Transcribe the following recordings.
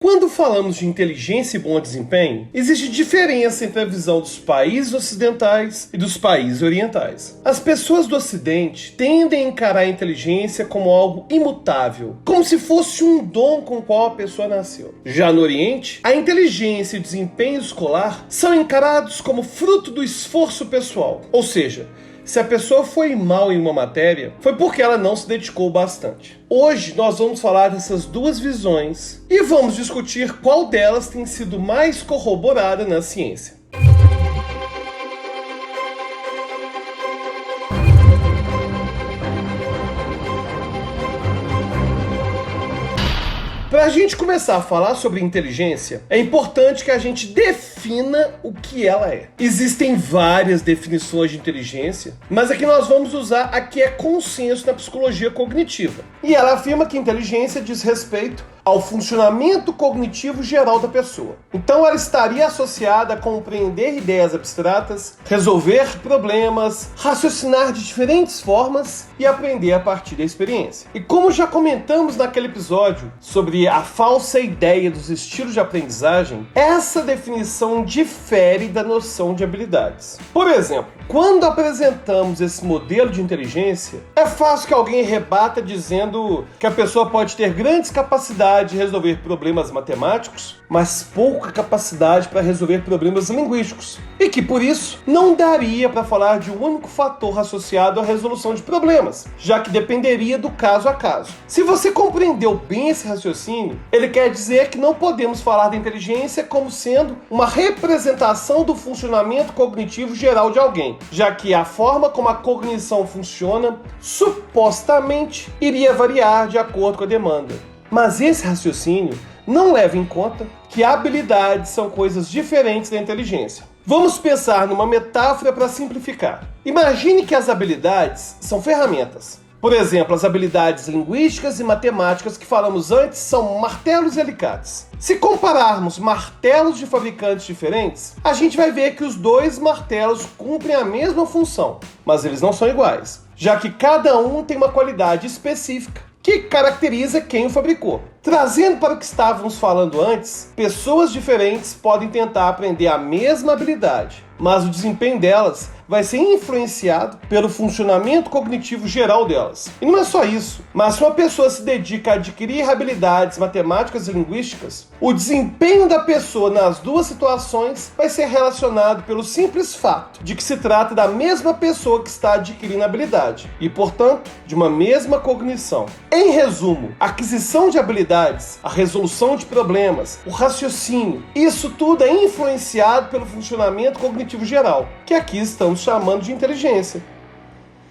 Quando falamos de inteligência e bom desempenho, existe diferença entre a visão dos países ocidentais e dos países orientais. As pessoas do Ocidente tendem a encarar a inteligência como algo imutável, como se fosse um dom com o qual a pessoa nasceu. Já no Oriente, a inteligência e o desempenho escolar são encarados como fruto do esforço pessoal, ou seja, se a pessoa foi mal em uma matéria, foi porque ela não se dedicou bastante. Hoje nós vamos falar dessas duas visões e vamos discutir qual delas tem sido mais corroborada na ciência. Para a gente começar a falar sobre inteligência, é importante que a gente defina o que ela é. Existem várias definições de inteligência, mas a que nós vamos usar aqui é consenso na psicologia cognitiva. E ela afirma que inteligência diz respeito ao funcionamento cognitivo geral da pessoa. Então ela estaria associada a compreender ideias abstratas, resolver problemas, raciocinar de diferentes formas e aprender a partir da experiência. E como já comentamos naquele episódio sobre a falsa ideia dos estilos de aprendizagem, essa definição difere da noção de habilidades. Por exemplo, quando apresentamos esse modelo de inteligência, é fácil que alguém rebata dizendo que a pessoa pode ter grandes capacidades de resolver problemas matemáticos, mas pouca capacidade para resolver problemas linguísticos, e que por isso não daria para falar de um único fator associado à resolução de problemas, já que dependeria do caso a caso. Se você compreendeu bem esse raciocínio, ele quer dizer que não podemos falar da inteligência como sendo uma representação do funcionamento cognitivo geral de alguém, já que a forma como a cognição funciona supostamente iria variar de acordo com a demanda. Mas esse raciocínio não leva em conta que habilidades são coisas diferentes da inteligência. Vamos pensar numa metáfora para simplificar. Imagine que as habilidades são ferramentas. Por exemplo, as habilidades linguísticas e matemáticas que falamos antes são martelos e alicates. Se compararmos martelos de fabricantes diferentes, a gente vai ver que os dois martelos cumprem a mesma função, mas eles não são iguais, já que cada um tem uma qualidade específica que caracteriza quem o fabricou. Trazendo para o que estávamos falando antes, pessoas diferentes podem tentar aprender a mesma habilidade, mas o desempenho delas vai ser influenciado pelo funcionamento cognitivo geral delas. E não é só isso, mas se uma pessoa se dedica a adquirir habilidades matemáticas e linguísticas, o desempenho da pessoa nas duas situações vai ser relacionado pelo simples fato de que se trata da mesma pessoa que está adquirindo a habilidade e, portanto, de uma mesma cognição. Em resumo, a aquisição de habilidades, a resolução de problemas, o raciocínio, isso tudo é influenciado pelo funcionamento cognitivo geral, que aqui estamos chamando de inteligência.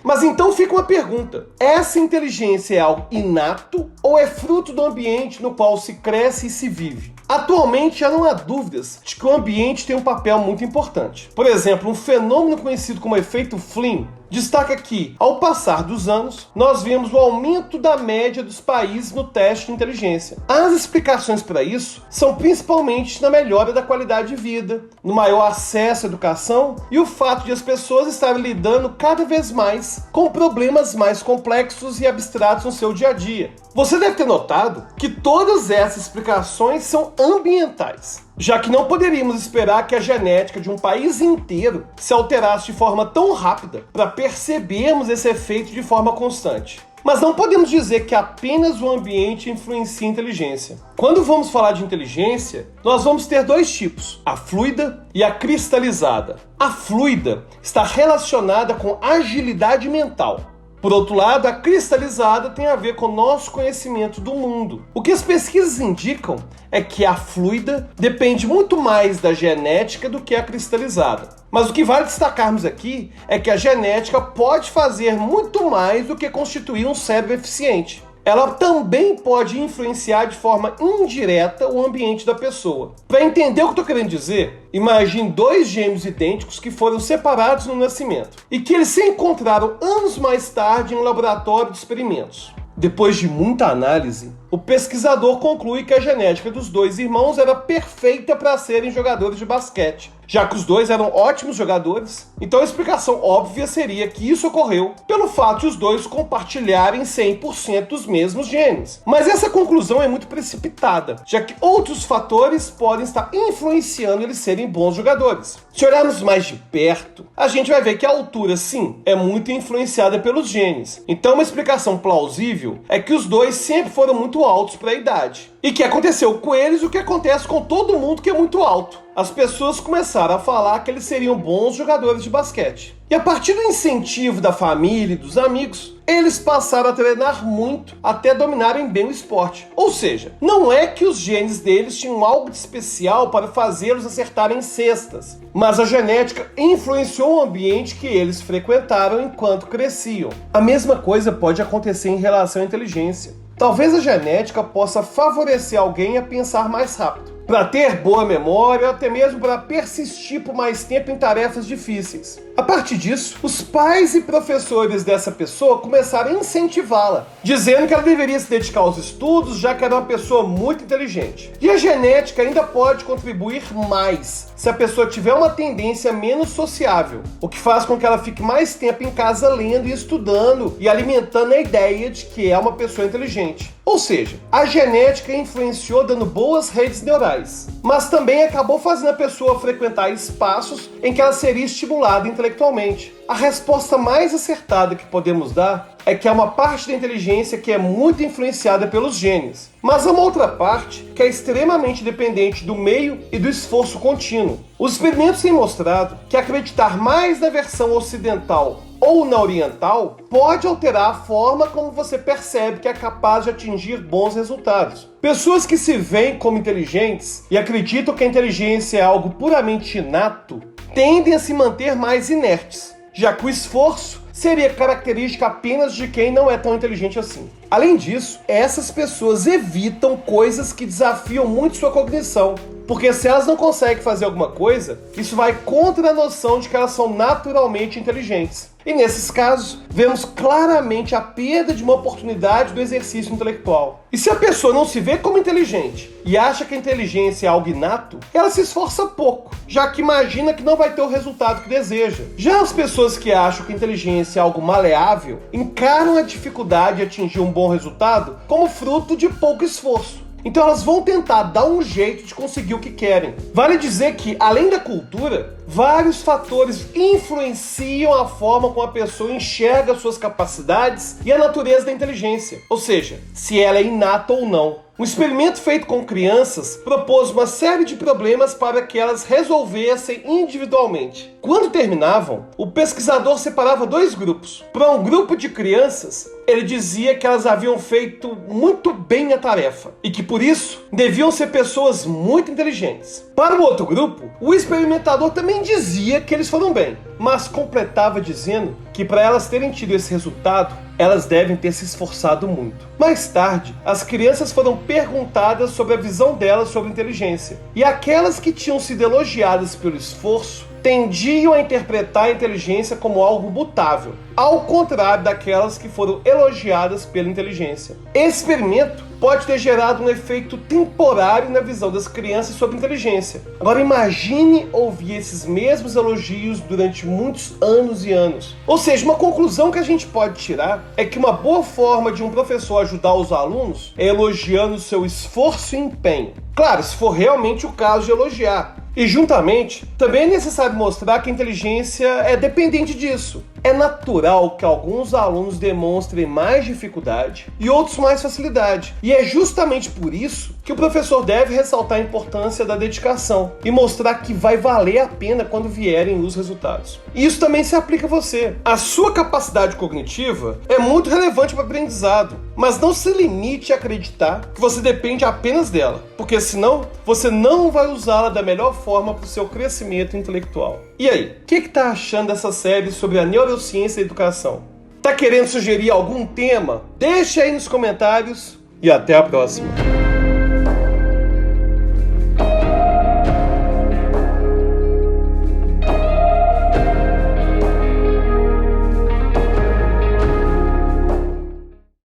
Mas então fica uma pergunta: essa inteligência é algo inato ou é fruto do ambiente no qual se cresce e se vive? Atualmente já não há dúvidas de que o ambiente tem um papel muito importante. Por exemplo, um fenômeno conhecido como efeito Flynn destaca que, ao passar dos anos, nós vemos o aumento da média dos países no teste de inteligência. As explicações para isso são principalmente na melhora da qualidade de vida, no maior acesso à educação e o fato de as pessoas estarem lidando cada vez mais com problemas mais complexos e abstratos no seu dia a dia. Você deve ter notado que todas essas explicações são ambientais, já que não poderíamos esperar que a genética de um país inteiro se alterasse de forma tão rápida para percebermos esse efeito de forma constante. Mas não podemos dizer que apenas o ambiente influencia a inteligência. Quando vamos falar de inteligência, nós vamos ter dois tipos, a fluida e a cristalizada. A fluida está relacionada com agilidade mental. Por outro lado, a cristalizada tem a ver com o nosso conhecimento do mundo. O que as pesquisas indicam é que a fluida depende muito mais da genética do que a cristalizada. Mas o que vale destacarmos aqui é que a genética pode fazer muito mais do que constituir um cérebro eficiente. Ela também pode influenciar de forma indireta o ambiente da pessoa. Para entender o que estou querendo dizer, imagine dois gêmeos idênticos que foram separados no nascimento e que eles se encontraram anos mais tarde em um laboratório de experimentos. Depois de muita análise, o pesquisador conclui que a genética dos dois irmãos era perfeita para serem jogadores de basquete, já que os dois eram ótimos jogadores. Então a explicação óbvia seria que isso ocorreu pelo fato de os dois compartilharem 100% dos mesmos genes. Mas essa conclusão é muito precipitada, já que outros fatores podem estar influenciando eles serem bons jogadores. Se olharmos mais de perto, a gente vai ver que a altura, sim, é muito influenciada pelos genes. Então uma explicação plausível é que os dois sempre foram muito altos para a idade. E que aconteceu com eles o que acontece com todo mundo que é muito alto. As pessoas começaram a falar que eles seriam bons jogadores de basquete. E a partir do incentivo da família e dos amigos, eles passaram a treinar muito até dominarem bem o esporte. Ou seja, não é que os genes deles tinham algo de especial para fazê-los acertarem cestas, mas a genética influenciou o ambiente que eles frequentaram enquanto cresciam. A mesma coisa pode acontecer em relação à inteligência. Talvez a genética possa favorecer alguém a pensar mais rápido, para ter boa memória ou até mesmo para persistir por mais tempo em tarefas difíceis. A partir disso, os pais e professores dessa pessoa começaram a incentivá-la, dizendo que ela deveria se dedicar aos estudos, já que era uma pessoa muito inteligente. E a genética ainda pode contribuir mais se a pessoa tiver uma tendência menos sociável, o que faz com que ela fique mais tempo em casa lendo e estudando e alimentando a ideia de que é uma pessoa inteligente. Ou seja, a genética influenciou dando boas redes neurais, mas também acabou fazendo a pessoa frequentar espaços em que ela seria estimulada intelectualmente. A resposta mais acertada que podemos dar é que há uma parte da inteligência que é muito influenciada pelos genes, mas há uma outra parte que é extremamente dependente do meio e do esforço contínuo. Os experimentos têm mostrado que acreditar mais na versão ocidental ou na oriental pode alterar a forma como você percebe que é capaz de atingir bons resultados. Pessoas que se veem como inteligentes e acreditam que a inteligência é algo puramente inato tendem a se manter mais inertes, já que o esforço seria característica apenas de quem não é tão inteligente assim. Além disso, essas pessoas evitam coisas que desafiam muito sua cognição, porque se elas não conseguem fazer alguma coisa, isso vai contra a noção de que elas são naturalmente inteligentes. E nesses casos, vemos claramente a perda de uma oportunidade do exercício intelectual. E se a pessoa não se vê como inteligente e acha que a inteligência é algo inato, ela se esforça pouco, já que imagina que não vai ter o resultado que deseja. Já as pessoas que acham que a inteligência é algo maleável, encaram a dificuldade de atingir um bom resultado como fruto de pouco esforço. Então elas vão tentar dar um jeito de conseguir o que querem. Vale dizer que, além da cultura, vários fatores influenciam a forma como a pessoa enxerga suas capacidades e a natureza da inteligência, ou seja, se ela é inata ou não. Um experimento feito com crianças propôs uma série de problemas para que elas resolvessem individualmente. Quando terminavam, o pesquisador separava dois grupos. Para um grupo de crianças, ele dizia que elas haviam feito muito bem a tarefa e que, por isso, deviam ser pessoas muito inteligentes. Para o outro grupo, o experimentador também dizia que eles foram bem, mas completava dizendo que para elas terem tido esse resultado, elas devem ter se esforçado muito. Mais tarde, as crianças foram perguntadas sobre a visão delas sobre inteligência, e aquelas que tinham sido elogiadas pelo esforço tendiam a interpretar a inteligência como algo mutável, ao contrário daquelas que foram elogiadas pela inteligência. Esse experimento pode ter gerado um efeito temporário na visão das crianças sobre inteligência. Agora imagine ouvir esses mesmos elogios durante muitos anos e anos. Ou seja, uma conclusão que a gente pode tirar é que uma boa forma de um professor ajudar os alunos é elogiando o seu esforço e empenho. Claro, se for realmente o caso de elogiar. E juntamente, também é necessário mostrar que a inteligência é dependente disso. É natural que alguns alunos demonstrem mais dificuldade e outros mais facilidade. E é justamente por isso que o professor deve ressaltar a importância da dedicação e mostrar que vai valer a pena quando vierem os resultados. E isso também se aplica a você. A sua capacidade cognitiva é muito relevante para o aprendizado, mas não se limite a acreditar que você depende apenas dela, porque senão você não vai usá-la da melhor forma para o seu crescimento intelectual. E aí, o que tá achando dessa série sobre a neurociência e a educação? Tá querendo sugerir algum tema? Deixa aí nos comentários e até a próxima!